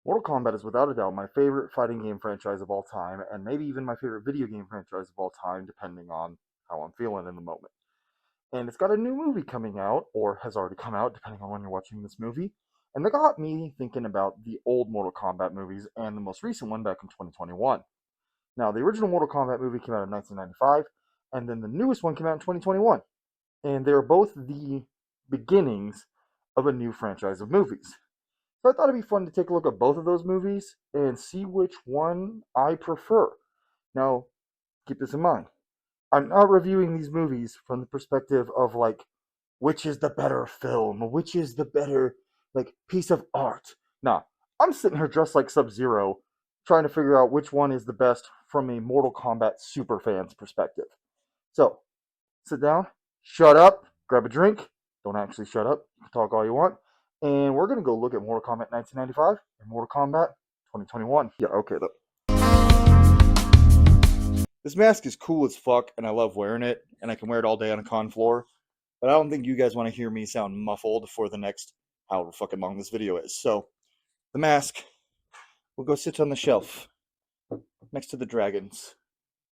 Mortal Kombat is without a doubt my favorite fighting game franchise of all time, and maybe even my favorite video game franchise of all time, depending on how I'm feeling in the moment. And it's got a new movie coming out, or has already come out, depending on when you're watching this movie. And that got me thinking about the old Mortal Kombat movies and the most recent one back in 2021. Now, the original Mortal Kombat movie came out in 1995, and then the newest one came out in 2021. And they are both the beginnings of a new franchise of movies. So I thought it'd be fun to take a look at both of those movies and see which one I prefer. Now, keep this in mind. I'm not reviewing these movies from the perspective of like which is the better film, which is the better piece of art. Nah, I'm sitting here dressed like Sub-Zero trying to figure out which one is the best from a Mortal Kombat super fan's perspective. So, sit down, shut up, grab a drink. Don't actually shut up. You can talk all you want. And we're going to go look at Mortal Kombat 1995 and Mortal Kombat 2021. Yeah, okay. This mask is cool as fuck, and I love wearing it, and I can wear it all day on a con floor. But I don't think you guys want to hear me sound muffled for the next however fucking long this video is. So, the mask will go sit on the shelf next to the dragons.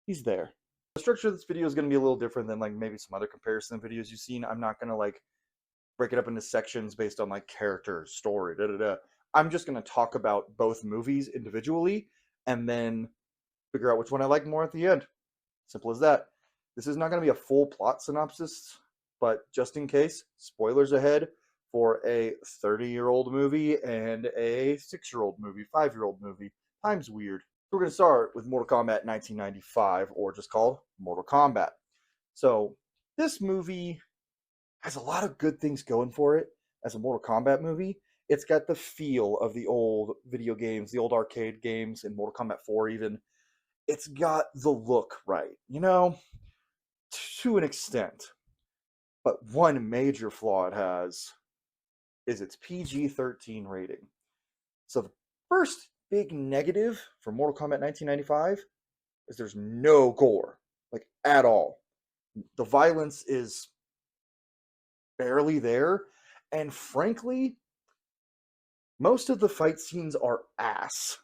He's there. The structure of this video is going to be a little different than maybe some other comparison videos you've seen. I'm not going to break it up into sections based on character, story, da da da. I'm just going to talk about both movies individually and then figure out which one I like more at the end. Simple as that. This is not going to be a full plot synopsis, but just in case, spoilers ahead for a 30-year-old movie and a 6-year-old movie, 5-year-old movie. Time's weird. We're going to start with Mortal Kombat 1995, or just called Mortal Kombat. So, this movie has a lot of good things going for it as a Mortal Kombat movie. It's got the feel of the old video games, the old arcade games, in Mortal Kombat 4 even. It's got the look right, to an extent. But one major flaw it has is its PG-13 rating. So the first big negative for Mortal Kombat 1995 is there's no gore, at all. The violence is barely there, and frankly, most of the fight scenes are ass.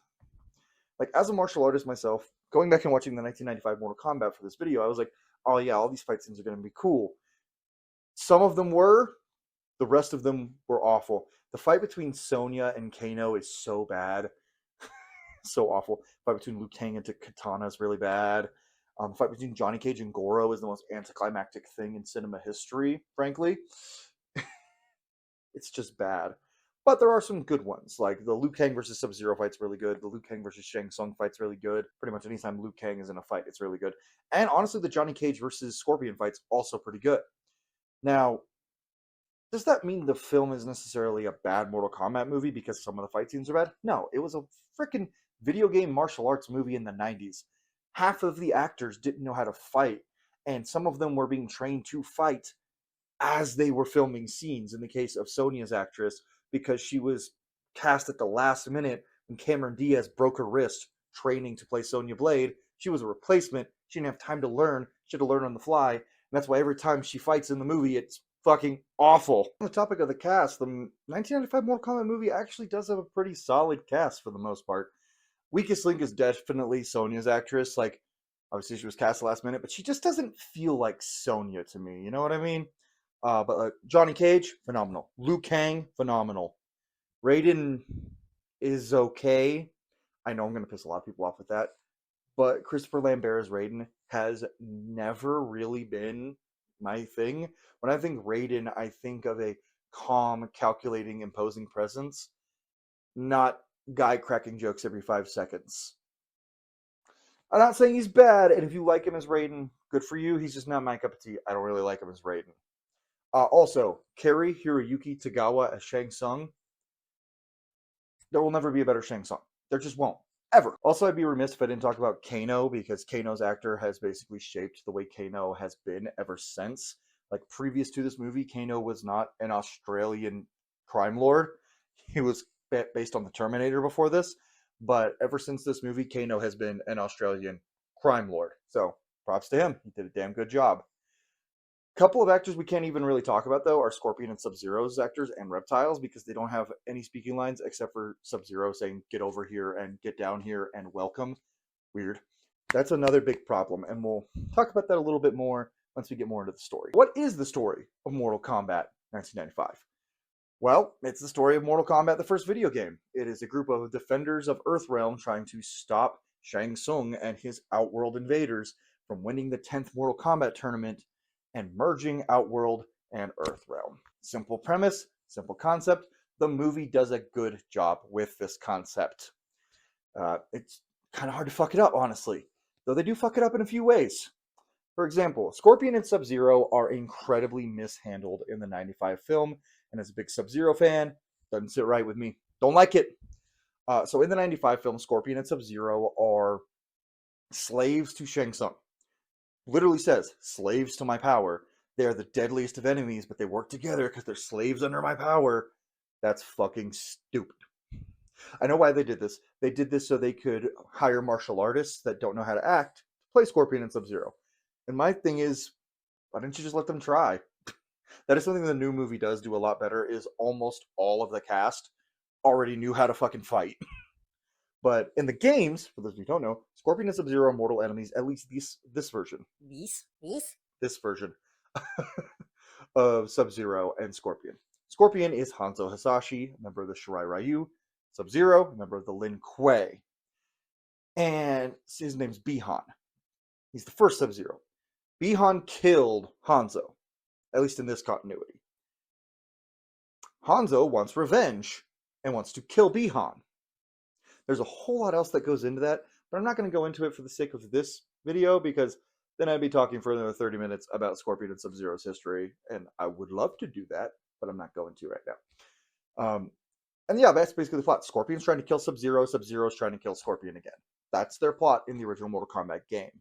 As a martial artist myself, going back and watching the 1995 Mortal Kombat for this video, I was like, oh yeah, all these fight scenes are going to be cool. Some of them were, the rest of them were awful. The fight between Sonya and Kano is so bad. So awful. The fight between Liu Kang and Katana is really bad. The fight between Johnny Cage and Goro is the most anticlimactic thing in cinema history, frankly. It's just bad. But there are some good ones, like the Liu Kang versus Sub-Zero fight's really good. The Liu Kang versus Shang Tsung fight's really good. Pretty much anytime Liu Kang is in a fight, it's really good. And honestly, the Johnny Cage versus Scorpion fight's also pretty good. Now, does that mean the film is necessarily a bad Mortal Kombat movie because some of the fight scenes are bad? No, it was a freaking video game martial arts movie in the 90s. Half of the actors didn't know how to fight, and some of them were being trained to fight as they were filming scenes. In the case of Sonya's actress, because she was cast at the last minute when Cameron Diaz broke her wrist training to play Sonya Blade. She was a replacement. She didn't have time to learn. She had to learn on the fly. And that's why every time she fights in the movie, it's fucking awful. On the topic of the cast, the 1995 Mortal Kombat movie actually does have a pretty solid cast for the most part. Weakest link is definitely Sonya's actress. Obviously she was cast last minute, but she just doesn't feel like Sonya to me. You know what I mean? But Johnny Cage, phenomenal. Liu Kang, phenomenal. Raiden is okay. I know I'm going to piss a lot of people off with that. But Christopher Lambert's Raiden has never really been my thing. When I think Raiden, I think of a calm, calculating, imposing presence, not guy cracking jokes every 5 seconds. I'm not saying he's bad, and if you like him as Raiden, good for you. He's just not my cup of tea. I don't really like him as Raiden. Also, Cary Hiroyuki Tagawa as Shang Tsung. There will never be a better Shang Tsung. There just won't. Ever. Also, I'd be remiss if I didn't talk about Kano, because Kano's actor has basically shaped the way Kano has been ever since. Previous to this movie, Kano was not an Australian crime lord. He was based on the Terminator before this. But ever since this movie, Kano has been an Australian crime lord. So, props to him. He did a damn good job. Couple of actors we can't even really talk about though are Scorpion and Sub-Zero's actors and Reptiles because they don't have any speaking lines except for Sub-Zero saying "get over here" and "get down here" and "welcome." Weird. That's another big problem, and we'll talk about that a little bit more once we get more into the story. What is the story of Mortal Kombat 1995? Well, it's the story of Mortal Kombat, the first video game. It is a group of defenders of Earthrealm trying to stop Shang Tsung and his Outworld invaders from winning the 10th Mortal Kombat tournament and merging Outworld and Earthrealm. Simple premise, simple concept. The movie does a good job with this concept. It's kind of hard to fuck it up, honestly, though they do fuck it up in a few ways. For example, Scorpion and Sub-Zero are incredibly mishandled in the 95 film, and as a big Sub-Zero fan, doesn't sit right with me. Don't like it. So in the 95 film, Scorpion and Sub-Zero are slaves to Shang Tsung. Literally says, slaves to my power. They are the deadliest of enemies, but they work together because they're slaves under my power. That's fucking stupid. I know why they did this. They did this so they could hire martial artists that don't know how to act to play Scorpion and Sub-Zero. And my thing is, why didn't you just let them try? That is something the new movie does do a lot better, is almost all of the cast already knew how to fucking fight. But in the games, for those who don't know, Scorpion and Sub-Zero are mortal enemies, at least this version. This version of Sub-Zero and Scorpion. Scorpion is Hanzo Hasashi, a member of the Shirai Ryu. Sub-Zero, a member of the Lin Kuei. And his name's Bihan. He's the first Sub-Zero. Bihan killed Hanzo, at least in this continuity. Hanzo wants revenge and wants to kill Bihan. There's a whole lot else that goes into that, but I'm not going to go into it for the sake of this video because then I'd be talking for another 30 minutes about Scorpion and Sub-Zero's history, and I would love to do that, but I'm not going to right now. And yeah, that's basically the plot. Scorpion's trying to kill Sub-Zero, Sub-Zero's trying to kill Scorpion again. That's their plot in the original Mortal Kombat game.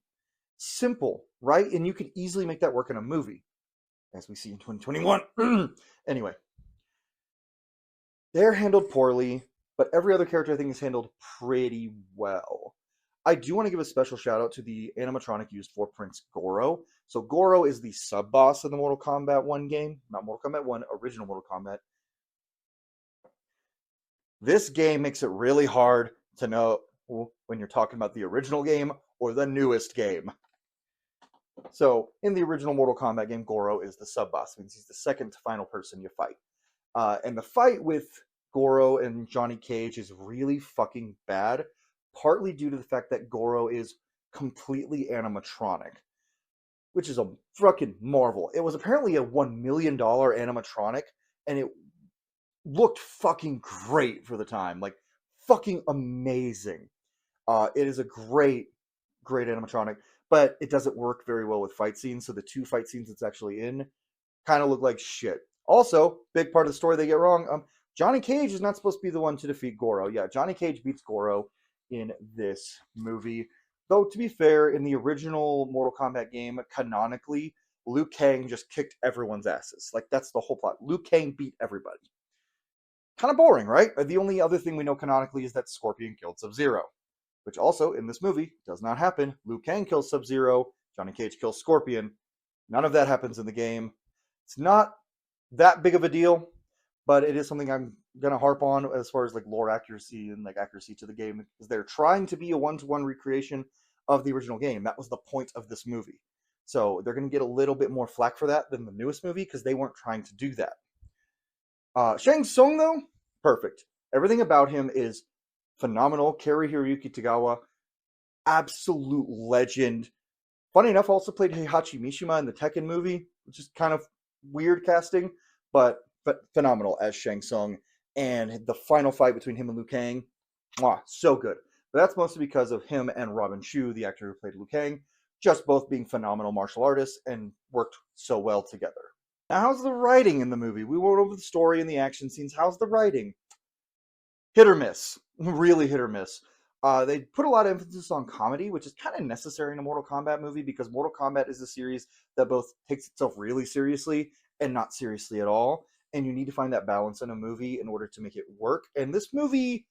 Simple, right? And you could easily make that work in a movie, as we see in 2021. Anyway, they're handled poorly, but every other character I think is handled pretty well. I do want to give a special shout out to the animatronic used for Prince Goro. So Goro is the sub-boss of the Mortal Kombat 1 game, not Mortal Kombat 1, original Mortal Kombat. This game makes it really hard to know when you're talking about the original game or the newest game. So in the original Mortal Kombat game, Goro is the sub-boss. It means he's the second to final person you fight. And the fight with Goro and Johnny Cage is really fucking bad, partly due to the fact that Goro is completely animatronic, which is a fucking marvel. It was apparently a $1 million animatronic, and it looked fucking great for the time. Like, fucking amazing. It is a great animatronic, but it doesn't work very well with fight scenes, so the two fight scenes it's actually in kind of look like shit. Also, big part of the story they get wrong, Johnny Cage is not supposed to be the one to defeat Goro. Yeah, Johnny Cage beats Goro in this movie. Though, to be fair, in the original Mortal Kombat game, canonically, Liu Kang just kicked everyone's asses. Like, that's the whole plot. Liu Kang beat everybody. Kind of boring, right? The only other thing we know canonically is that Scorpion killed Sub-Zero, which also, in this movie, does not happen. Liu Kang kills Sub-Zero, Johnny Cage kills Scorpion. None of that happens in the game. It's not that big of a deal, but it is something I'm going to harp on as far as like lore accuracy and like accuracy to the game, because they're trying to be a one-to-one recreation of the original game. That was the point of this movie. So they're going to get a little bit more flack for that than the newest movie because they weren't trying to do that. Shang Tsung, though, perfect. Everything about him is phenomenal. Cary Hiroyuki Tagawa, absolute legend. Funny enough, also played Heihachi Mishima in the Tekken movie, which is kind of weird casting, but phenomenal as Shang Tsung. And the final fight between him and Liu Kang, so good. But that's mostly because of him and Robin Shou, the actor who played Liu Kang, just both being phenomenal martial artists and worked so well together. Now, how's the writing in the movie? We went over the story and the action scenes. How's the writing? Hit or miss. Really hit or miss. They put a lot of emphasis on comedy, which is kind of necessary in a Mortal Kombat movie because Mortal Kombat is a series that both takes itself really seriously and not seriously at all. And you need to find that balance in a movie in order to make it work. And this movie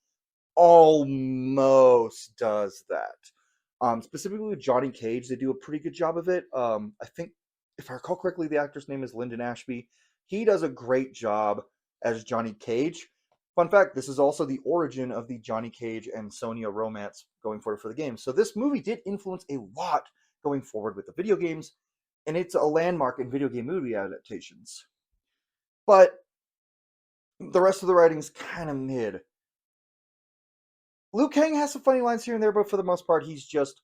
almost does that. Specifically with Johnny Cage, they do a pretty good job of it. I think if I recall correctly, the actor's name is Lyndon Ashby. He does a great job as Johnny Cage. Fun fact, this is also the origin of the Johnny Cage and Sonya romance going forward for the game. So this movie did influence a lot going forward with the video games, and it's a landmark in video game movie adaptations. But the rest of the writing's kind of mid. Liu Kang has some funny lines here and there, but for the most part, he's just,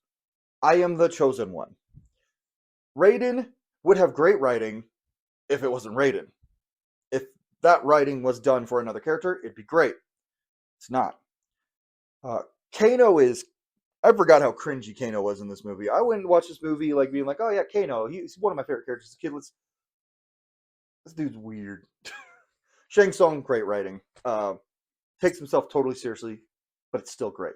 I am the chosen one. Raiden would have great writing if it wasn't Raiden. If that writing was done for another character, it'd be great. It's not. Uh, Kano is. I forgot how cringy Kano was in this movie. I wouldn't watch this movie like being like, "Oh yeah, Kano. He's one of my favorite characters as a kid." This dude's weird. Shang Tsung, great writing. Takes himself totally seriously, but it's still great.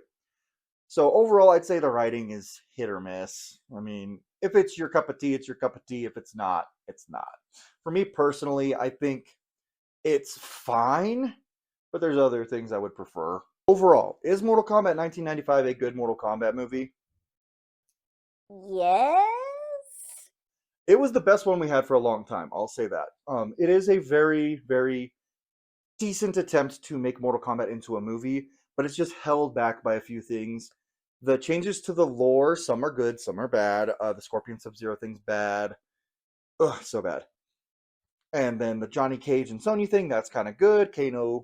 So overall, I'd say the writing is hit or miss. I mean, if it's your cup of tea, it's your cup of tea. If it's not, it's not. For me personally, I think it's fine, but there's other things I would prefer. Overall, is Mortal Kombat 1995 a good Mortal Kombat movie? Yes. It was the best one we had for a long time. I'll say that. It is a very, very decent attempt to make Mortal Kombat into a movie, but it's just held back by a few things. The changes to the lore, some are good, some are bad. The Scorpion Sub-Zero thing's bad. Ugh, so bad. And then the Johnny Cage and Sony thing, that's kind of good. Kano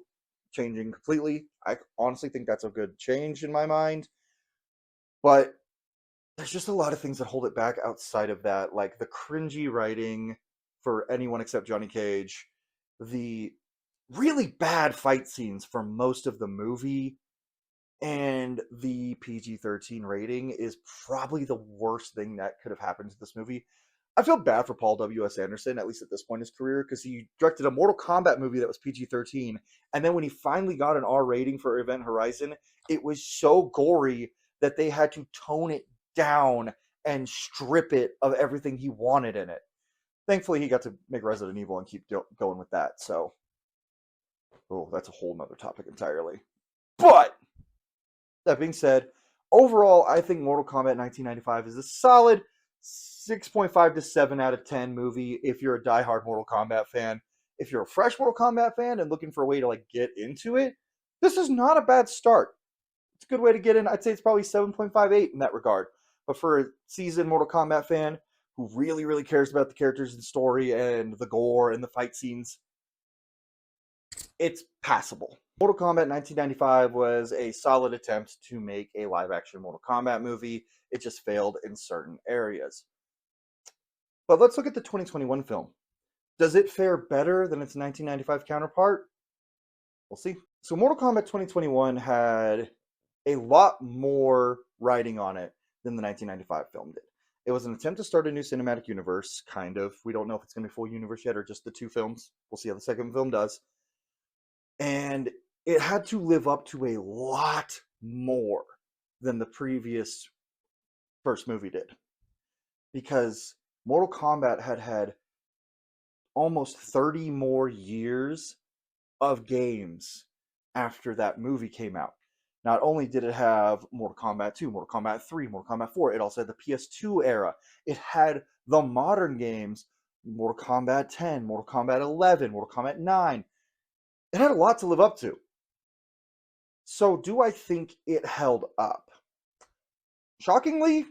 changing completely. I honestly think that's a good change in my mind. But there's just a lot of things that hold it back outside of that, like the cringy writing for anyone except Johnny Cage, the really bad fight scenes for most of the movie, and the PG-13 rating is probably the worst thing that could have happened to this movie. I feel bad for Paul W.S. Anderson, at least at this point in his career, because he directed a Mortal Kombat movie that was PG-13, and then when he finally got an R rating for Event Horizon, it was so gory that they had to tone it down and strip it of everything he wanted in it. Thankfully, he got to make Resident Evil and keep going with that, so... Oh, that's a whole nother topic entirely. But, that being said, overall, I think Mortal Kombat 1995 is a solid 6.5 to 7 out of 10 movie if you're a diehard Mortal Kombat fan. If you're a fresh Mortal Kombat fan and looking for a way to like get into it, this is not a bad start. It's a good way to get in. I'd say it's probably 7.58 in that regard. But for a seasoned Mortal Kombat fan who really, really cares about the characters and story and the gore and the fight scenes, it's passable. Mortal Kombat 1995 was a solid attempt to make a live-action Mortal Kombat movie. It just failed in certain areas. But let's look at the 2021 film. Does it fare better than its 1995 counterpart? We'll see. So Mortal Kombat 2021 had a lot more writing on it than the 1995 film did. It was an attempt to start a new cinematic universe, kind of. We don't know if it's going to be a full universe yet or just the two films. We'll see how the second film does. And it had to live up to a lot more than the previous first movie did. Because Mortal Kombat had almost 30 more years of games after that movie came out. Not only did it have Mortal Kombat 2, Mortal Kombat 3, Mortal Kombat 4, it also had the PS2 era. It had the modern games, Mortal Kombat 10, Mortal Kombat 11, Mortal Kombat 9. It had a lot to live up to. So do I think it held up? Shockingly,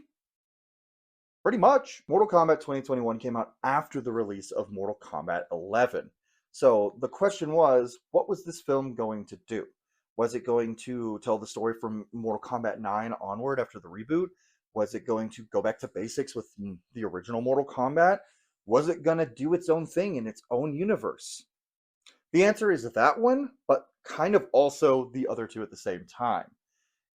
pretty much. Mortal Kombat 2021 came out after the release of Mortal Kombat 11. So the question was, what was this film going to do? Was it going to tell the story from Mortal Kombat 9 onward after the reboot? Was it going to go back to basics with the original Mortal Kombat? Was it going to do its own thing in its own universe? The answer is that one, but kind of also the other two at the same time.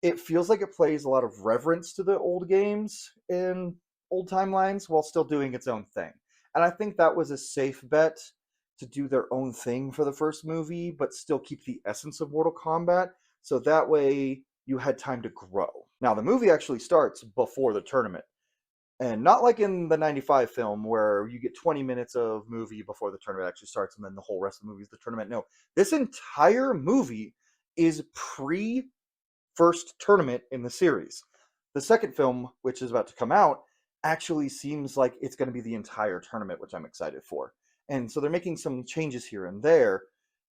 It feels like it plays a lot of reverence to the old games in old timelines while still doing its own thing. And I think that was a safe bet to do their own thing for the first movie, but still keep the essence of Mortal Kombat, so that way you had time to grow. Now, the movie actually starts before the tournament. And not like in the 95 film where you get 20 minutes of movie before the tournament actually starts and then the whole rest of the movie is the tournament. No, this entire movie is pre-first tournament in the series. The second film, which is about to come out, actually seems like it's going to be the entire tournament, which I'm excited for. And so they're making some changes here and there.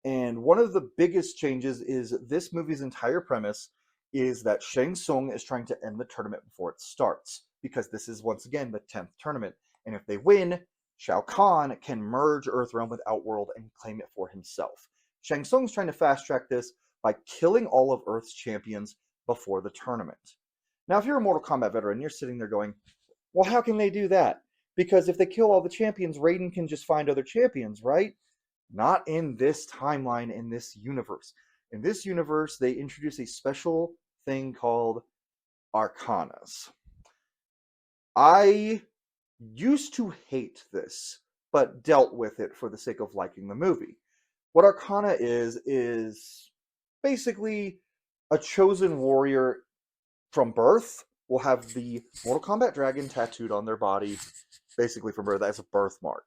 And one of the biggest changes is this movie's entire premise is that Shang Tsung is trying to end the tournament before it starts, because this is once again the 10th tournament. And if they win, Shao Kahn can merge Earthrealm with Outworld and claim it for himself. Shang Tsung's trying to fast track this by killing all of Earth's champions before the tournament. Now, if you're a Mortal Kombat veteran, you're sitting there going, well, how can they do that? Because if they kill all the champions, Raiden can just find other champions, right? Not in this timeline, in this universe. In this universe, they introduce a special thing called Arcanas. I used to hate this, but dealt with it for the sake of liking the movie. What Arcana is basically a chosen warrior from birth will have the Mortal Kombat dragon tattooed on their body, basically from birth, as a birthmark.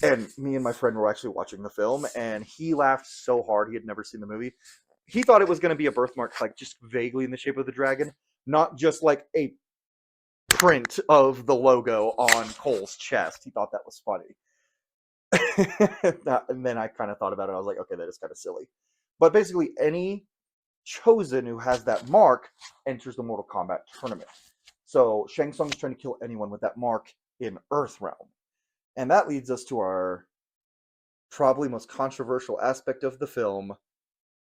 And me and my friend were actually watching the film, and he laughed so hard. He had never seen the movie. He thought it was going to be a birthmark, like just vaguely in the shape of the dragon, not just like a print of the logo on Cole's chest. He thought that was funny. And then I kind of thought about it. I was like, okay, that is kind of silly. But basically, any chosen who has that mark enters the Mortal Kombat tournament. So Shang Tsung is trying to kill anyone with that mark in Earthrealm. And that leads us to our probably most controversial aspect of the film,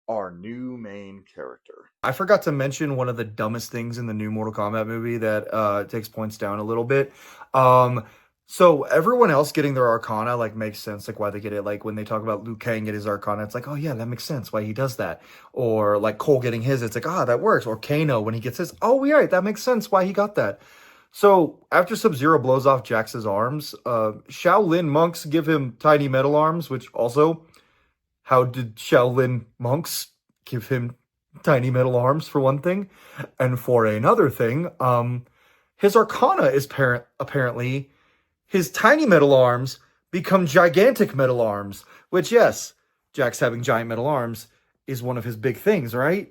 our new main character. I forgot to mention one of the dumbest things in the new Mortal Kombat movie that takes points down a little bit. Um, so everyone else getting their Arcana like makes sense, like why they get it. Like when they talk about Liu Kang get his Arcana, it's like, oh yeah, that makes sense why he does that. Or like Cole getting his, it's like, ah, that works. Or Kano when he gets his, oh yeah, that makes sense why he got that. So after Sub-Zero blows off Jax's arms, Shaolin monks give him tiny metal arms, which also, how did Shaolin monks give him tiny metal arms for one thing? And for another thing, his Arcana is apparently his tiny metal arms become gigantic metal arms, which, yes, Jax having giant metal arms is one of his big things, right?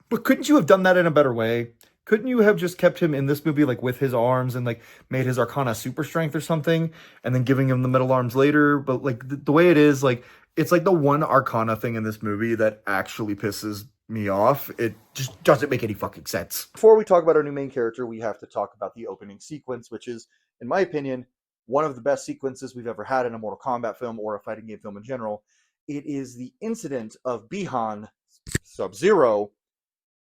But couldn't you have done that in a better way? Couldn't you have just kept him in this movie like with his arms and like made his Arcana super strength or something, and then giving him the metal arms later? But like the way it is, like it's like the one Arcana thing in this movie that actually pisses me off. It just doesn't make any fucking sense. Before we talk about our new main character, we have to talk about the opening sequence, which is, in my opinion, one of the best sequences we've ever had in a Mortal Kombat film or a fighting game film in general. It is the incident of Bihan Sub-Zero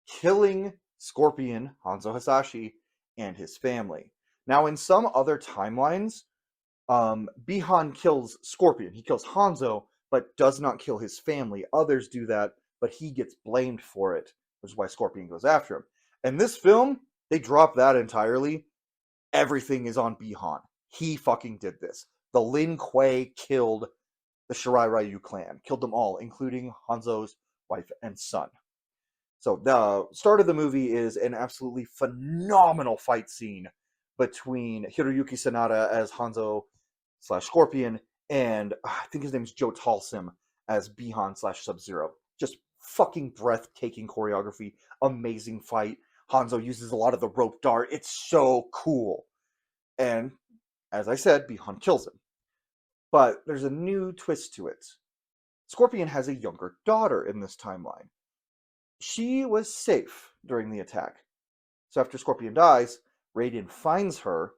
killing Scorpion, Hanzo Hasashi, and his family. Now, in some other timelines, Bihan kills Scorpion. He kills Hanzo, but does not kill his family. Others do that, but he gets blamed for it, which is why Scorpion goes after him. In this film, they drop that entirely. Everything is on Bihan. He fucking did this. The Lin Kuei killed the Shirai Ryu clan, killed them all, including Hanzo's wife and son. So the start of the movie is an absolutely phenomenal fight scene between Hiroyuki Sanada as Hanzo / Scorpion and I think his name is Joe Talsim as Bihan / Sub-Zero. Just fucking breathtaking choreography, amazing fight. Hanzo uses a lot of the rope dart. It's so cool. And as I said, Bihan kills him. But there's a new twist to it. Scorpion has a younger daughter in this timeline. She was safe during the attack. So after Scorpion dies, Raiden finds her,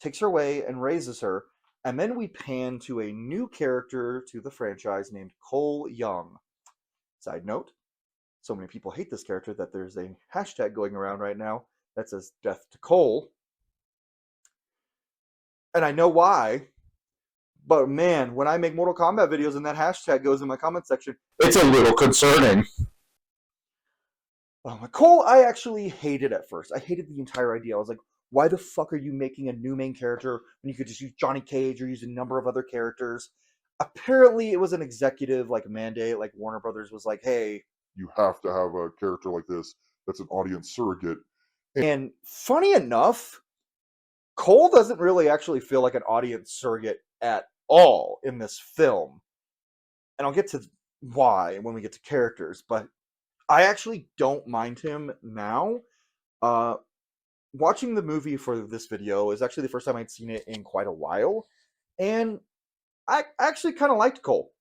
takes her away, and raises her. And then we pan to a new character to the franchise named Cole Young. Side note, so many people hate this character that there's a hashtag going around right now that says death to Cole. And I know why. But man, when I make Mortal Kombat videos and that hashtag goes in my comment section, It's a little concerning. Cole, I actually hated at first. I hated the entire idea. I was like, why the fuck are you making a new main character when you could just use Johnny Cage or use a number of other characters? Apparently, it was an executive like mandate. Like Warner Brothers was like, hey, you have to have a character like this that's an audience surrogate. And funny enough, Cole doesn't really actually feel like an audience surrogate at all in this film. And I'll get to why when we get to characters, but I actually don't mind him now. watching the movie for this video is actually the first time I'd seen it in quite a while, and I actually kind of liked Cole.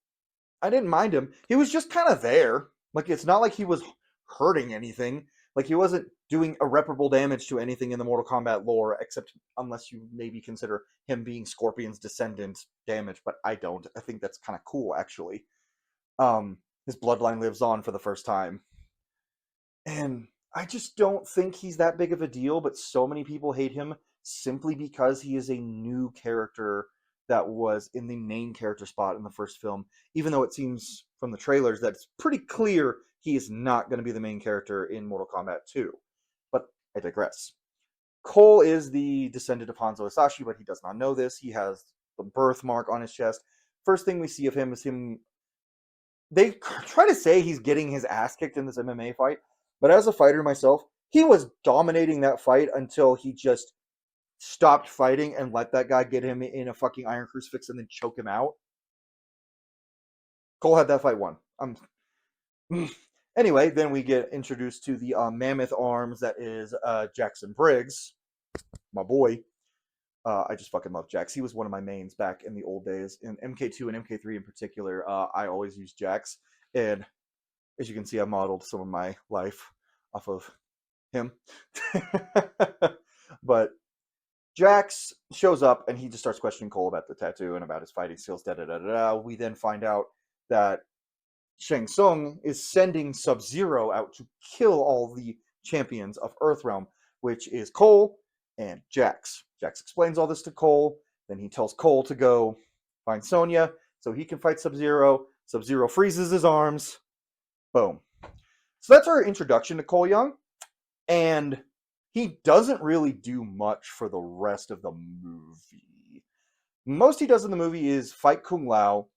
I didn't mind him. He was just kind of there. Like, it's not like he was hurting anything. Like, he wasn't doing irreparable damage to anything in the Mortal Kombat lore, except unless you maybe consider him being Scorpion's descendant damage, but I don't. I think that's kind of cool, actually. His bloodline lives on for the first time. And I just don't think he's that big of a deal, but so many people hate him simply because he is a new character that was in the main character spot in the first film, even though it seems from the trailers that it's pretty clear he is not going to be the main character in Mortal Kombat 2. But I digress. Cole is the descendant of Hanzo Hasashi, but he does not know this. He has the birthmark on his chest. First thing we see of him is him. They try to say he's getting his ass kicked in this MMA fight, but as a fighter myself, he was dominating that fight until he just stopped fighting and let that guy get him in a fucking iron crucifix and then choke him out. Cole had that fight won. Anyway, then we get introduced to the mammoth arms that is Jackson Briggs, my boy. I just fucking love Jax. He was one of my mains back in the old days. In MK2 and MK3 in particular, I always used Jax. And as you can see, I modeled some of my life off of him. But Jax shows up and he just starts questioning Cole about the tattoo and about his fighting skills. We then find out that Shang Tsung is sending Sub-Zero out to kill all the champions of Earthrealm, which is Cole and Jax. Jax explains all this to Cole. Then he tells Cole to go find Sonya so he can fight Sub-Zero. Sub-Zero freezes his arms. Boom. So that's our introduction to Cole Young. And he doesn't really do much for the rest of the movie. Most he does in the movie is fight Kung Lao,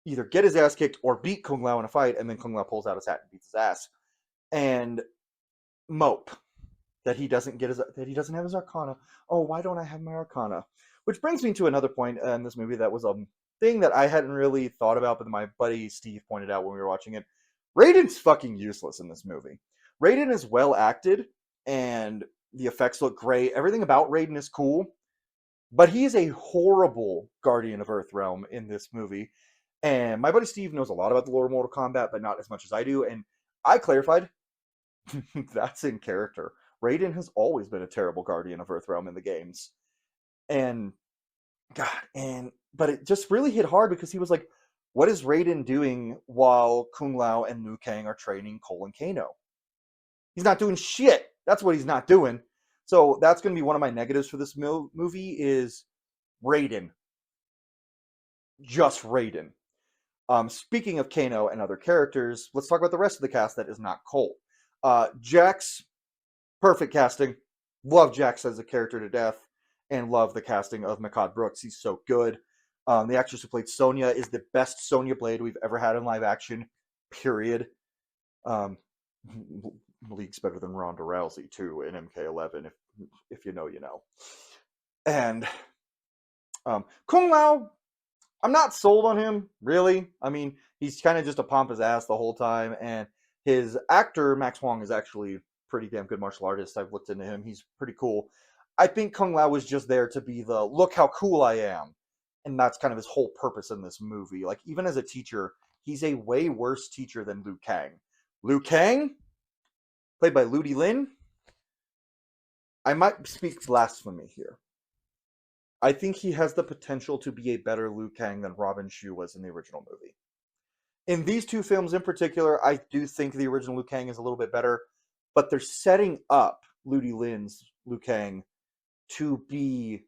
either get his ass kicked or beat Kung Lao in a fight, and then Kung Lao pulls out his hat and beats his ass. And mope that he doesn't have his Arcana. Oh, why don't I have my Arcana? Which brings me to another point in this movie that was a thing that I hadn't really thought about, but my buddy Steve pointed out when we were watching it. Raiden's fucking useless in this movie. Raiden is well acted, and the effects look great. Everything about Raiden is cool, but he is a horrible Guardian of Earthrealm in this movie. And my buddy Steve knows a lot about the lore of Mortal Kombat, but not as much as I do. And I clarified, that's in character. Raiden has always been a terrible Guardian of Earthrealm in the games. And but it just really hit hard because he was like, what is Raiden doing while Kung Lao and Liu Kang are training Cole and Kano? He's not doing shit. That's what he's not doing. So that's going to be one of my negatives for this movie is Raiden. Just Raiden. Speaking of Kano and other characters, let's talk about the rest of the cast that is not Cole. Jax, perfect casting. Love Jax as a character to death, and love the casting of Mehcad Brooks. He's so good. The actress who played Sonya is the best Sonya Blade we've ever had in live action, period. League's better than Ronda Rousey, too, in MK11, if you know, you know. And Kung Lao, I'm not sold on him, really. I mean, he's kind of just a pompous ass the whole time, and his actor, Max Huang, is actually pretty damn good martial artist. I've looked into him. He's pretty cool. I think Kung Lao was just there to be the, look how cool I am. And that's kind of his whole purpose in this movie. Like, even as a teacher, he's a way worse teacher than Liu Kang. Liu Kang, played by Ludi Lin. I might speak blasphemy here. I think he has the potential to be a better Liu Kang than Robin Shu was in the original movie. In these two films in particular, I do think the original Liu Kang is a little bit better, but they're setting up Ludi Lin's Liu Kang to be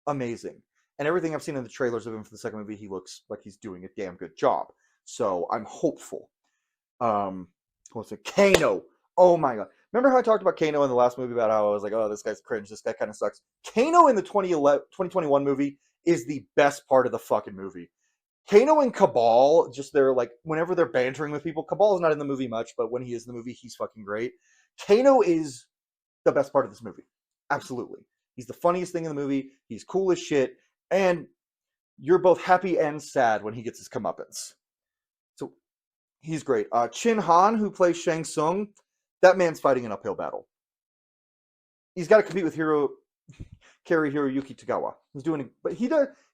amazing. And everything I've seen in the trailers of him for the second movie, he looks like he's doing a damn good job. So I'm hopeful. What's it? Kano. Oh my god. Remember how I talked about Kano in the last movie about how I was like, oh, this guy's cringe. This guy kind of sucks. Kano in the 2021 movie is the best part of the fucking movie. Kano and Cabal, just they're like, whenever they're bantering with people, Cabal is not in the movie much, but when he is in the movie, he's fucking great. Kano is the best part of this movie. Absolutely. He's the funniest thing in the movie. He's cool as shit. And you're both happy and sad when he gets his comeuppance. So he's great. Chin Han, who plays Shang Tsung, that man's fighting an uphill battle. he's got to compete with Cary Hiroyuki Tagawa.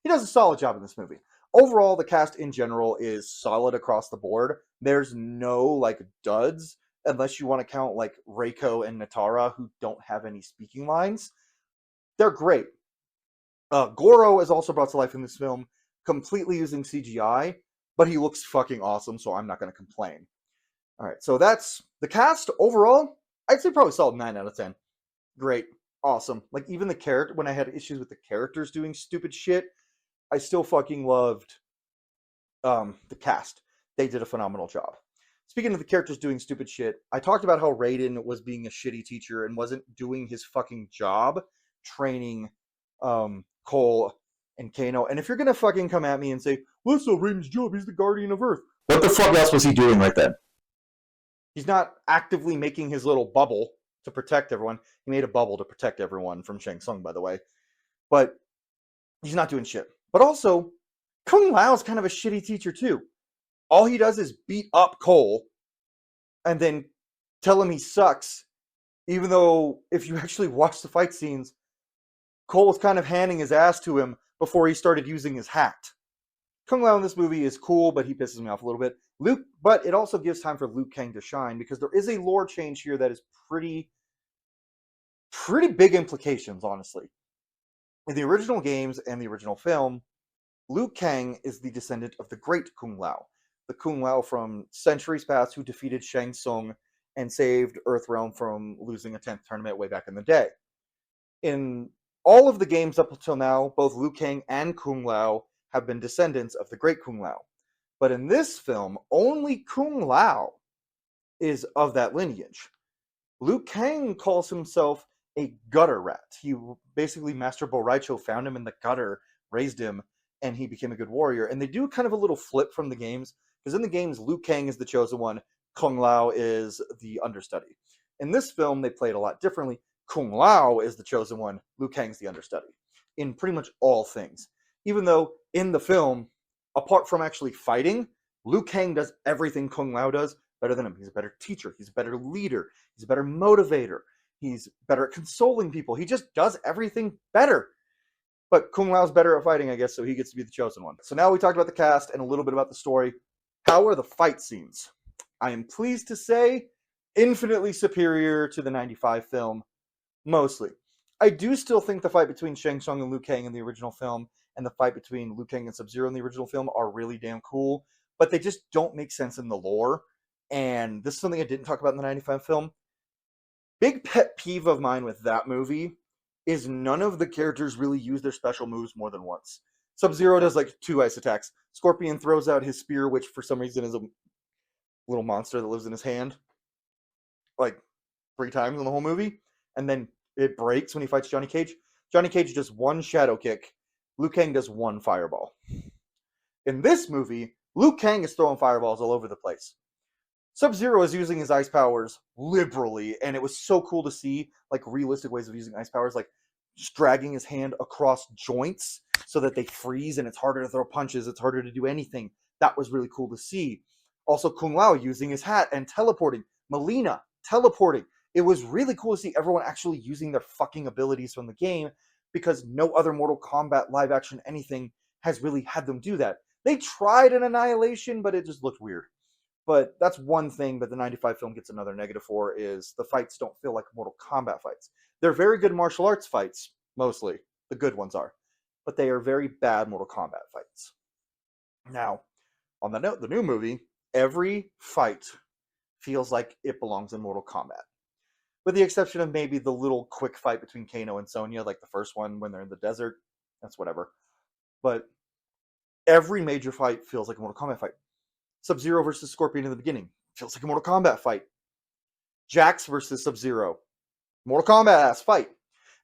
He does a solid job in this movie. Overall, the cast in general is solid across the board. There's no like duds, unless you want to count like Reiko and Natara, who don't have any speaking lines. They're great. Goro is also brought to life in this film, completely using CGI, but he looks fucking awesome, so I'm not going to complain. All right, so that's the cast overall. I'd say probably solid 9 out of 10. Great, awesome. Like even the character, when I had issues with the characters doing stupid shit, I still fucking loved the cast. They did a phenomenal job. Speaking of the characters doing stupid shit, I talked about how Raiden was being a shitty teacher and wasn't doing his fucking job training Cole and Kano. And if you're gonna fucking come at me and say, well, that's not Raiden's job, he's the guardian of Earth. What the fuck else was he doing right then? He's not actively making his little bubble to protect everyone. He made a bubble to protect everyone from Shang Tsung, by the way. But he's not doing shit. But also, Kung Lao's kind of a shitty teacher too. All he does is beat up Cole and then tell him he sucks, even though if you actually watch the fight scenes, Cole was kind of handing his ass to him before he started using his hat. Kung Lao in this movie is cool, but he pisses me off a little bit. But it also gives time for Liu Kang to shine, because there is a lore change here that is pretty big implications, honestly. In the original games and the original film, Liu Kang is the descendant of the great Kung Lao, the Kung Lao from centuries past who defeated Shang Tsung and saved Earthrealm from losing a 10th tournament way back in the day. In all of the games up until now, both Liu Kang and Kung Lao have been descendants of the great Kung Lao. But in this film, only Kung Lao is of that lineage. Liu Kang calls himself a gutter rat. He basically, Master Bo Raicho found him in the gutter, raised him, and he became a good warrior. And they do kind of a little flip from the games, because in the games, Liu Kang is the chosen one, Kung Lao is the understudy. In this film, they play it a lot differently. Kung Lao is the chosen one, Liu Kang's the understudy, in pretty much all things. Even though in the film, apart from actually fighting, Liu Kang does everything Kung Lao does better than him. He's a better teacher, he's a better leader, he's a better motivator, he's better at consoling people. He just does everything better. But Kung Lao's better at fighting, I guess, so he gets to be the chosen one. So now we talked about the cast and a little bit about the story. How are the fight scenes? I am pleased to say, infinitely superior to the 95 film, mostly. I do still think the fight between Shang Tsung and Liu Kang in the original film and the fight between Liu Kang and Sub-Zero in the original film are really damn cool, but they just don't make sense in the lore. And this is something I didn't talk about in the 95 film. Big pet peeve of mine with that movie is none of the characters really use their special moves more than once. Sub-Zero does like 2 ice attacks. Scorpion throws out his spear, which for some reason is a little monster that lives in his hand, like 3 times in the whole movie. And then it breaks when he fights Johnny Cage. Johnny Cage does 1 shadow kick. Liu Kang does 1 fireball. In this movie, Liu Kang is throwing fireballs all over the place. Sub-Zero is using his ice powers liberally, and it was so cool to see like realistic ways of using ice powers, like just dragging his hand across joints so that they freeze and it's harder to throw punches, it's harder to do anything. That was really cool to see. Also, Kung Lao using his hat and teleporting. Melina teleporting. It was really cool to see everyone actually using their fucking abilities from the game, because no other Mortal Kombat live action anything has really had them do that. They tried an Annihilation, but it just looked weird. But that's one thing that the 95 film gets another negative for, is the fights don't feel like Mortal Kombat fights. They're very good martial arts fights, mostly. The good ones are. But they are very bad Mortal Kombat fights. Now, on the note, the new movie, every fight feels like it belongs in Mortal Kombat. With the exception of maybe the little quick fight between Kano and Sonya, like the first one when they're in the desert. That's whatever. But every major fight feels like a Mortal Kombat fight. Sub-Zero versus Scorpion in the beginning feels like a Mortal Kombat fight. Jax versus Sub-Zero, Mortal Kombat-ass fight.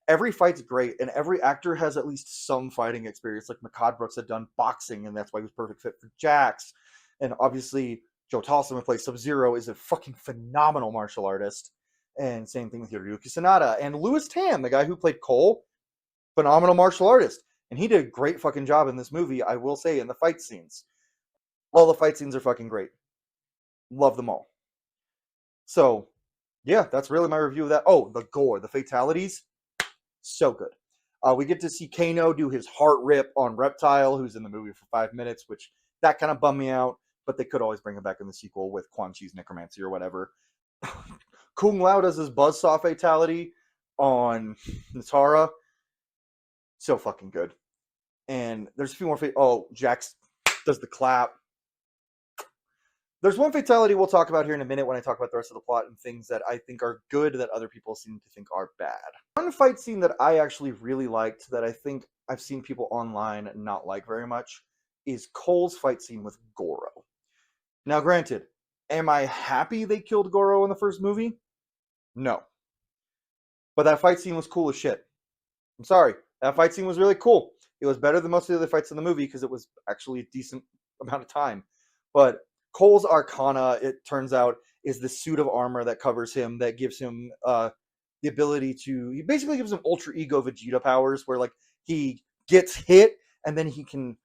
Every fight's great, and every actor has at least some fighting experience. Like Makad Brooks had done boxing, and that's why he was perfect fit for Jax. And obviously, Joe Taslim, who plays Sub-Zero, is a fucking phenomenal martial artist. And same thing with Hiroyuki Sanada. And Louis Tan, the guy who played Cole, phenomenal martial artist. And he did a great fucking job in this movie, I will say, in the fight scenes. All the fight scenes are fucking great. Love them all. So, yeah, that's really my review of that. Oh, the gore, the fatalities, so good. We get to see Kano do his heart rip on Reptile, who's in the movie for 5 minutes, which that kind of bummed me out. But they could always bring him back in the sequel with Quan Chi's necromancy or whatever. Kung Lao does his buzzsaw fatality on Natara, so fucking good. And there's a few more. Oh, Jax does the clap. There's one fatality we'll talk about here in a minute when I talk about the rest of the plot and things that I think are good that other people seem to think are bad. One fight scene that I actually really liked that I think I've seen people online not like very much is Cole's fight scene with Goro. Now, granted, am I happy they killed Goro in the first movie? No. But that fight scene was cool as shit. I'm sorry. That fight scene was really cool. It was better than most of the other fights in the movie because it was actually a decent amount of time. But Cole's Arcana, it turns out, is the suit of armor that covers him that gives him the ability to. He basically gives him Ultra Ego Vegeta powers, where like he gets hit and then he can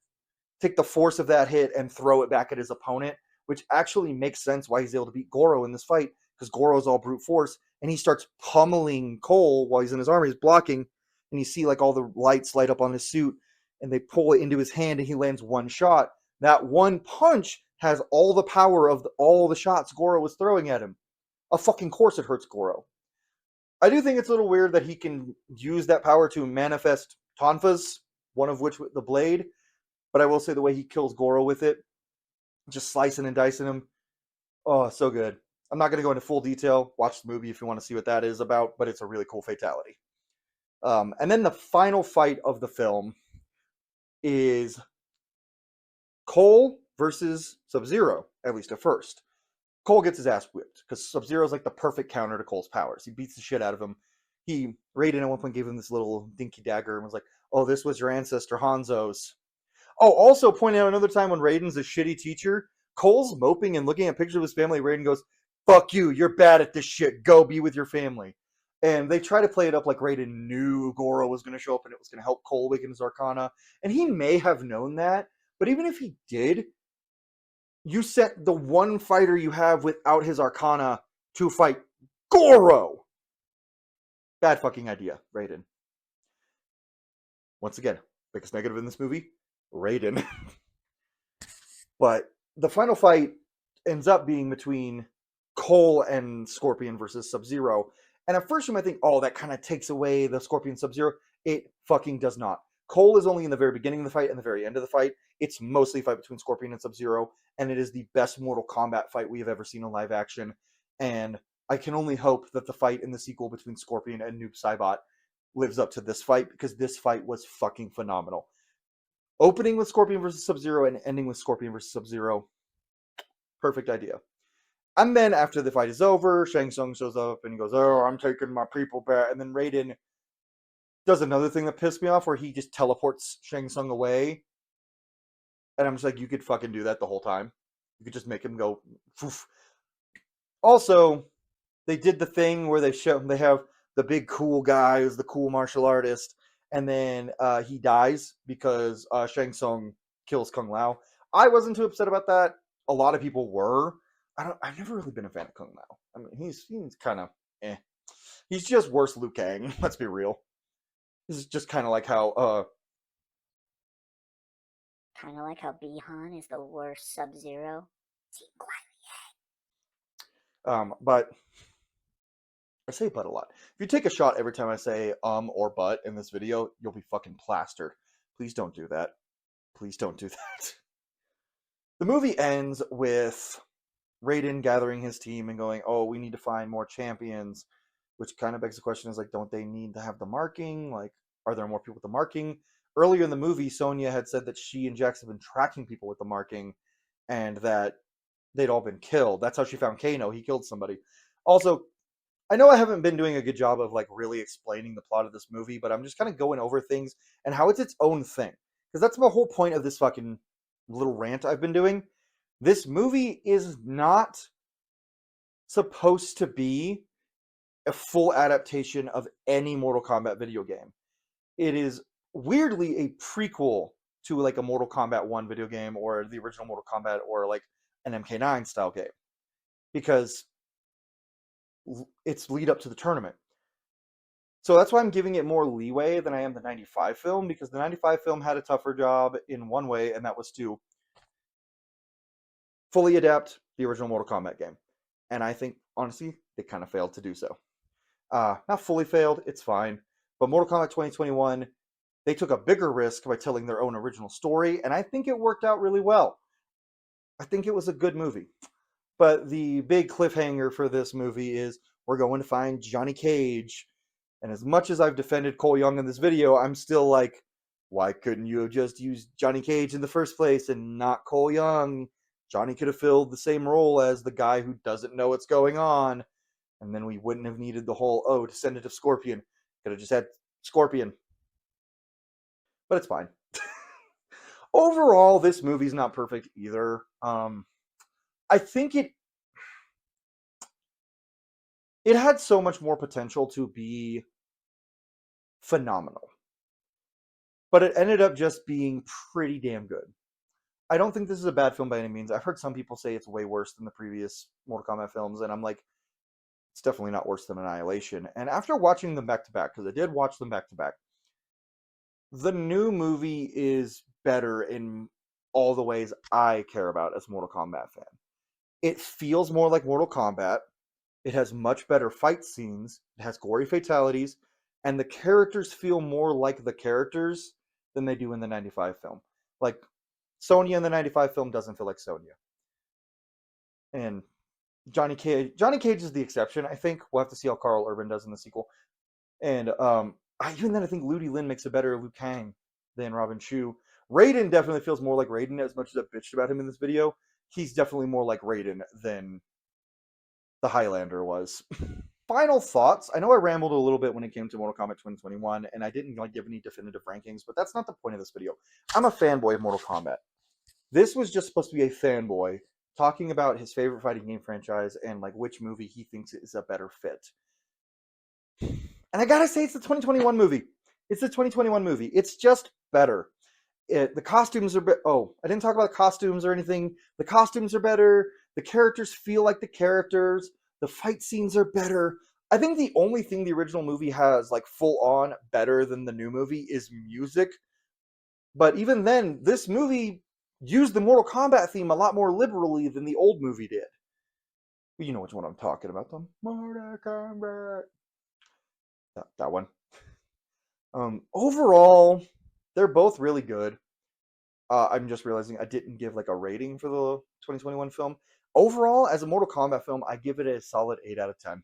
take the force of that hit and throw it back at his opponent, which actually makes sense why he's able to beat Goro in this fight because Goro's all brute force and he starts pummeling Cole while he's in his armor. He's blocking, and you see like all the lights light up on his suit, and they pull it into his hand, and he lands one shot. That one punch has all the power of all the shots Goro was throwing at him. Of fucking course it hurts Goro. I do think it's a little weird that he can use that power to manifest tonfas, one of which with the blade, but I will say the way he kills Goro with it, just slicing and dicing him, oh, so good. I'm not going to go into full detail. Watch the movie if you want to see what that is about, but it's a really cool fatality. And then the final fight of the film is Cole versus Sub-Zero, at least at first. Cole gets his ass whipped because Sub-Zero is like the perfect counter to Cole's powers. He beats the shit out of him. Raiden at one point gave him this little dinky dagger and was like, "Oh, this was your ancestor Hanzo's." Oh, also pointing out another time when Raiden's a shitty teacher. Cole's moping and looking at pictures of his family. Raiden goes, "Fuck you, you're bad at this shit. Go be with your family." And they try to play it up like Raiden knew Goro was going to show up and it was going to help Cole awaken his Arcana. And he may have known that, but even if he did, you sent the one fighter you have without his Arcana to fight Goro. Bad fucking idea, Raiden. Once again, biggest negative in this movie, Raiden. But the final fight ends up being between Cole and Scorpion versus Sub-Zero. And at first you might think, oh, that kind of takes away the Scorpion Sub-Zero. It fucking does not. Cole is only in the very beginning of the fight and the very end of the fight. It's mostly a fight between Scorpion and Sub-Zero, and it is the best Mortal Kombat fight we have ever seen in live action. And I can only hope that the fight in the sequel between Scorpion and Noob Saibot lives up to this fight, because this fight was fucking phenomenal. Opening with Scorpion versus Sub-Zero and ending with Scorpion versus Sub-Zero. Perfect idea. And then after the fight is over, Shang Tsung shows up and he goes, "Oh, I'm taking my people back." And then Raiden does another thing that pissed me off where he just teleports Shang Tsung away. And I'm just like, you could fucking do that the whole time. You could just make him go. Poof. Also, they did the thing where they have the big cool guy who's the cool martial artist, and then he dies because Shang Tsung kills Kung Lao. I wasn't too upset about that. A lot of people were. I've never really been a fan of Kung Lao. I mean, he's kind of eh. He's just worse Liu Kang. Let's be real. This is just kind of like how Kind of like how Bihan is the worst Sub-Zero. but I say but a lot. If you take a shot every time I say or but in this video, you'll be fucking plastered. Please don't do that. Please don't do that. The movie ends with Raiden gathering his team and going, "Oh, we need to find more champions," which kind of begs the question: is like, don't they need to have the marking? Like, are there more people with the marking? Earlier in the movie, Sonya had said that she and Jax have been tracking people with the marking, and that they'd all been killed. That's how she found Kano. He killed somebody. Also, I know I haven't been doing a good job of like really explaining the plot of this movie, but I'm just kind of going over things and how it's its own thing. Because that's the whole point of this fucking little rant I've been doing. This movie is not supposed to be a full adaptation of any Mortal Kombat video game. It is weirdly a prequel to like a Mortal Kombat 1 video game or the original Mortal Kombat or like an MK9 style game. Because its lead up to the tournament. So that's why I'm giving it more leeway than I am the 95 film, because the 95 film had a tougher job in one way, and that was to fully adapt the original Mortal Kombat game. And I think, honestly, they kind of failed to do so. Not fully failed, it's fine. But Mortal Kombat 2021, they took a bigger risk by telling their own original story, and I think it worked out really well. I think it was a good movie. But the big cliffhanger for this movie is we're going to find Johnny Cage. And as much as I've defended Cole Young in this video, I'm still like, why couldn't you have just used Johnny Cage in the first place and not Cole Young? Johnny could have filled the same role as the guy who doesn't know what's going on. And then we wouldn't have needed the whole, descendant of Scorpion. Could have just had Scorpion. But it's fine. Overall, this movie's not perfect either. I think it had so much more potential to be phenomenal. But it ended up just being pretty damn good. I don't think this is a bad film by any means. I've heard some people say it's way worse than the previous Mortal Kombat films, and I'm like, it's definitely not worse than Annihilation. And after watching them back to back, because I did watch them back to back, the new movie is better in all the ways I care about as a Mortal Kombat fan. It feels more like Mortal Kombat. It has much better fight scenes. It has gory fatalities. And the characters feel more like the characters than they do in the 95 film. Like, Sonya in the 95 film doesn't feel like Sonya. And Johnny Cage is the exception. I think we'll have to see how Carl Urban does in the sequel. And even then, I think Ludi Lin makes a better Liu Kang than Robin Chu. Raiden definitely feels more like Raiden, as much as I've bitched about him in this video. He's definitely more like Raiden than the Highlander was. Final thoughts. I know I rambled a little bit when it came to Mortal Kombat 2021, and I didn't give any definitive rankings, but that's not the point of this video. I'm a fanboy of Mortal Kombat. This was just supposed to be a fanboy talking about his favorite fighting game franchise and which movie he thinks is a better fit. And I gotta say, it's the 2021 movie. It's the 2021 movie. It's just better. The costumes are I didn't talk about costumes or anything. The costumes are better. The characters feel like the characters. The fight scenes are better. I think the only thing the original movie has full on better than the new movie is music. But even then, this movie used the Mortal Kombat theme a lot more liberally than the old movie did. You know which one I'm talking about. The Mortal Kombat. That one. Overall, they're both really good. I'm just realizing I didn't give a rating for the 2021 film. Overall, as a Mortal Kombat film, I give it a solid 8 out of 10.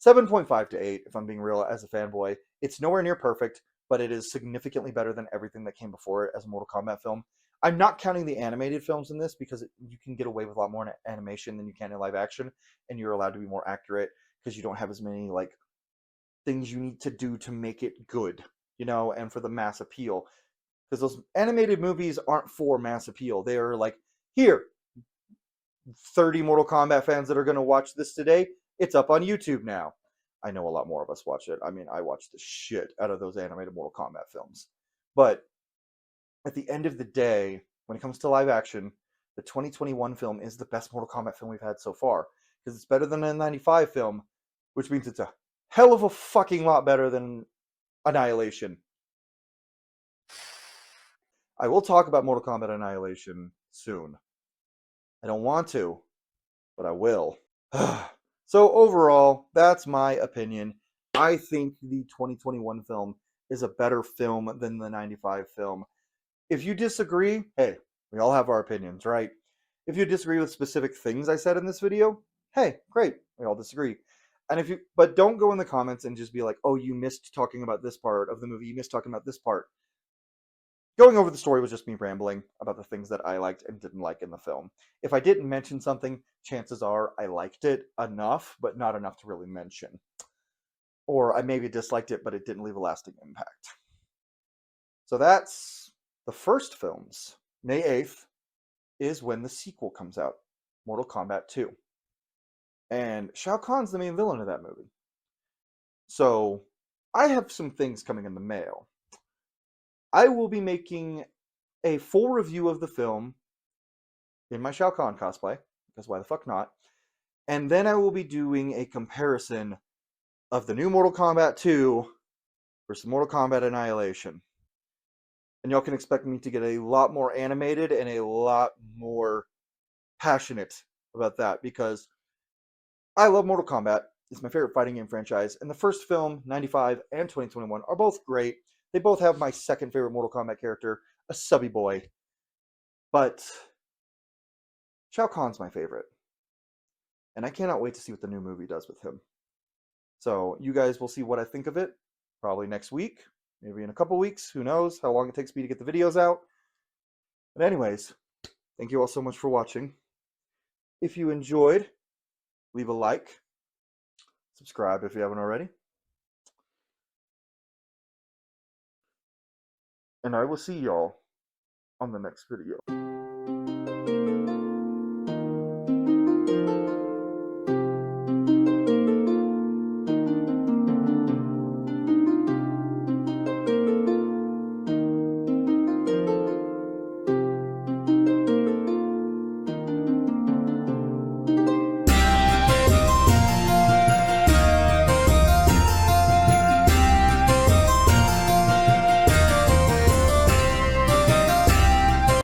7.5 to 8, if I'm being real, as a fanboy. It's nowhere near perfect, but it is significantly better than everything that came before it as a Mortal Kombat film. I'm not counting the animated films in this, because you can get away with a lot more in animation than you can in live action, and you're allowed to be more accurate, because you don't have as many things you need to do to make it good, and for the mass appeal. Because those animated movies aren't for mass appeal. They are here, 30 Mortal Kombat fans that are going to watch this today, it's up on YouTube now. I know a lot more of us watch it. I mean, I watch the shit out of those animated Mortal Kombat films. But at the end of the day, when it comes to live action, the 2021 film is the best Mortal Kombat film we've had so far. Because it's better than the 95 film, which means it's a hell of a fucking lot better than Annihilation. I will talk about Mortal Kombat Annihilation soon. I don't want to, but I will. So overall, that's my opinion. I think the 2021 film is a better film than the 95 film. If you disagree, hey, we all have our opinions, right? If you disagree with specific things I said in this video, hey, great, we all disagree. But don't go in the comments and just be like, oh, you missed talking about this part of the movie, you missed talking about this part. Going over the story was just me rambling about the things that I liked and didn't like in the film. If I didn't mention something, chances are I liked it enough, but not enough to really mention. Or I maybe disliked it, but it didn't leave a lasting impact. So that's the first films. May 8th is when the sequel comes out, Mortal Kombat 2. And Shao Kahn's the main villain of that movie. So I have some things coming in the mail. I will be making a full review of the film in my Shao Kahn cosplay, because why the fuck not? And then I will be doing a comparison of the new Mortal Kombat 2 versus Mortal Kombat Annihilation. And y'all can expect me to get a lot more animated and a lot more passionate about that because I love Mortal Kombat. It's my favorite fighting game franchise. And the first film, 95 and 2021, are both great. They both have my second favorite Mortal Kombat character, a subby boy. But Shao Kahn's my favorite. And I cannot wait to see what the new movie does with him. So you guys will see what I think of it probably next week, maybe in a couple weeks. Who knows how long it takes me to get the videos out. But anyways, thank you all so much for watching. If you enjoyed, leave a like. Subscribe if you haven't already. And I will see y'all on the next video.